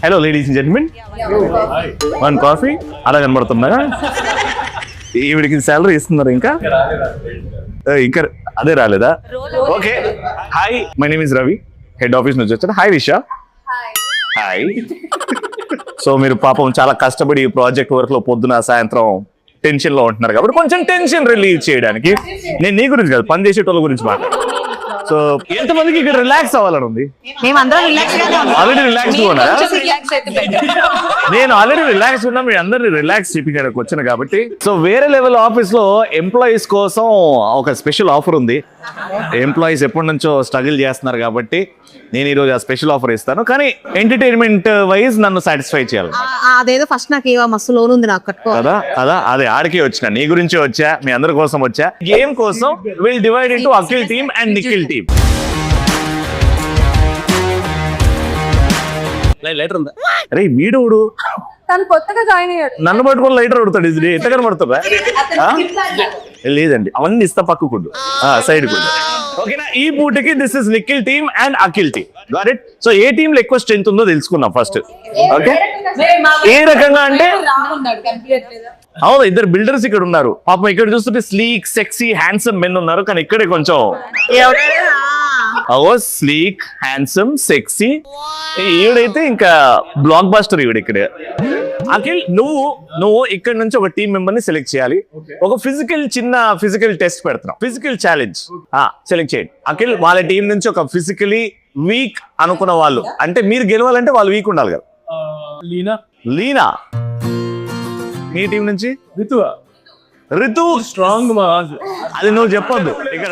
Hello ladies and gentlemen, one coffee. అలా కనబడుతుందా? ఈవిడికి శాలరీ ఇస్తున్నారు ఇంకా అదే రాలేదా? Okay, hi, my name is Ravi, head office నుంచి వచ్చాను. హాయ్ రిషా. హాయ్. సో మీరు పాపం చాలా కష్టపడి ప్రాజెక్ట్ వర్క్ లో పొద్దున సాయంత్రం టెన్షన్ లో ఉంటున్నారు కాబట్టి కొంచెం టెన్షన్ రిలీవ్ చేయడానికి నేను నీ గురించి కాదు, పని చేసేటోళ్ళ గురించి మాట్లాడు. సో ఎంతమందికి ఇక్కడ రిలాక్స్ అవ్వాలని ఉంది? ఆల్రెడీ రిలాక్స్ ఉన్నారా? నేను ఆల్రెడీ రిలాక్స్ ఉన్నా, మీ అందరినీ రిలాక్స్ చెప్పడానికి వచ్చాను కాబట్టి. సో వేరే లెవెల్ ఆఫీస్ లో ఎంప్లాయీస్ కోసం ఒక స్పెషల్ ఆఫర్ ఉంది. ఎంప్లాయీస్ ఎప్పటి నుంచో స్ట్రగుల్ చేస్తున్నారు కాబట్టి నేను ఈ రోజు ఆ స్పెషల్ ఆఫర్ ఇస్తాను. కానీ ఎంటర్టైన్మెంట్ వైజ్ నన్ను సాటిస్ఫై చేయాలి. అదేదో ఫస్ట్ నాకు మస్తు లోన్ ఉంది నాకు కట్టుకో కదా కదా, అదే ఆడికే వచ్చిన, నీ గురించి వచ్చా, మీ అందరి కోసం వచ్చా. గేమ్ కోసం will divide into Akhil team and Nikhil team. Lighter ఉందా? అరే వీడు తను కొత్తగా జాయిన్ అయ్యాడు, నన్ను పట్టుకొని లైటర్ అడుగుతాడు. ఇది ఎంత కనబడుతుందా? లేదండి, అవన్నీ ఇస్తా పక్కకుండు, సైడ్ కుండు. ఓకేనా? ఈ పూటకి this is Nikhil team and Akhil team. Got it? So A team లో ఎక్కువ స్ట్రెంత్ ఉందో తెలుసుకుందాం ఫస్ట్. ఓకే, ఏ రకంగా అంటే అవును, ఇద్దరు బిల్డర్స్ ఇక్కడ ఉన్నారు. పాపం ఇక్కడ చూస్తుంటే స్లీక్ సెక్సీ హ్యాండ్సమ్ మెన్ ఉన్నారు, కానీ ఇక్కడే కొంచెం స్లీక్ హ్యాండ్సమ్ సెక్సీ. ఈవిడైతే ఇంకా బ్లాక్ బాస్టర్ ఈవిడ. ఇక్కడ అఖిల్, నువ్వు ఇక్కడ నుంచి ఒక టీం మెంబర్ ని సెలెక్ట్ చేయాలి. ఒక చిన్న ఫిజికల్ టెస్ట్ పెడుతున్నాం, ఫిజికల్ ఛాలెంజ్ సెలెక్ట్ చేయండి. అఖిల్, వాళ్ళ టీం నుంచి ఒక ఫిజికలీ వీక్ అనుకున్న వాళ్ళు, అంటే మీరు గెలవాలంటే వాళ్ళు వీక్ ఉండాలి కదా. లీనా. మీ టీం నుంచి రితు స్ట్రాంగ్. అది నువ్వు చెప్పొద్దు ఇక్కడ.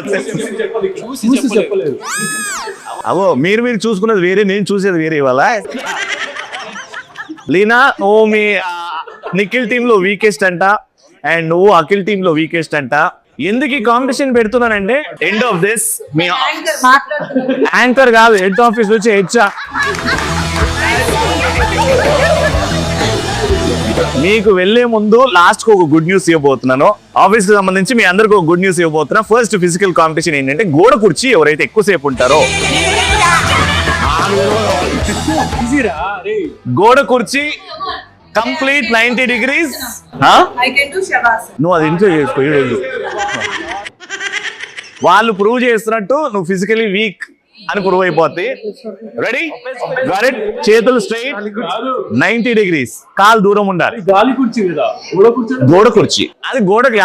అవో మీరు చూసుకున్నది వేరే, నేను చూసేది వేరే. ఇవాళ లీనా, నువ్వు మీ నిఖిల్ టీమ్ లో వీకెస్ట్ అంట, అండ్ నువ్వు అఖిల్ టీమ్ లో వీకెస్ట్ అంట. ఎందుకు ఈ కాంపిటీషన్ పెడుతున్నానంటే ఎండ్ ఆఫ్ దిస్ మీ యాంకర్ కాదు, హెడ్ ఆఫీస్ వచ్చి హెచ్ఆర్ మీకు వెళ్లే ముందు లాస్ట్ కు ఒక గుడ్ న్యూస్ ఇవ్వబోతున్నాను. ఆఫీస్ కి సంబంధించి మీ అందరికి ఒక గుడ్ న్యూస్ ఇవ్వబోతున్నా. ఫస్ట్ ఫిజికల్ కాంపిటీషన్ ఏంటంటే గోడ కుర్చీ ఎవరైతే ఎక్కువసేపు ఉంటారో, గోడ కుర్చీ కంప్లీట్ 90 degrees. నువ్వు అది ఇంట్లో చేసుకో. వాళ్ళు ప్రూవ్ చేస్తున్నట్టు నువ్వు ఫిజికలీ వీక్ అని ప్రూవ్ అయిపోద్ది. రెడీ? Got it? చేతులు స్ట్రైట్ 90 degrees, కాలు దూరం ఉండాలి. గోడ కుర్చీ, అది గోడకి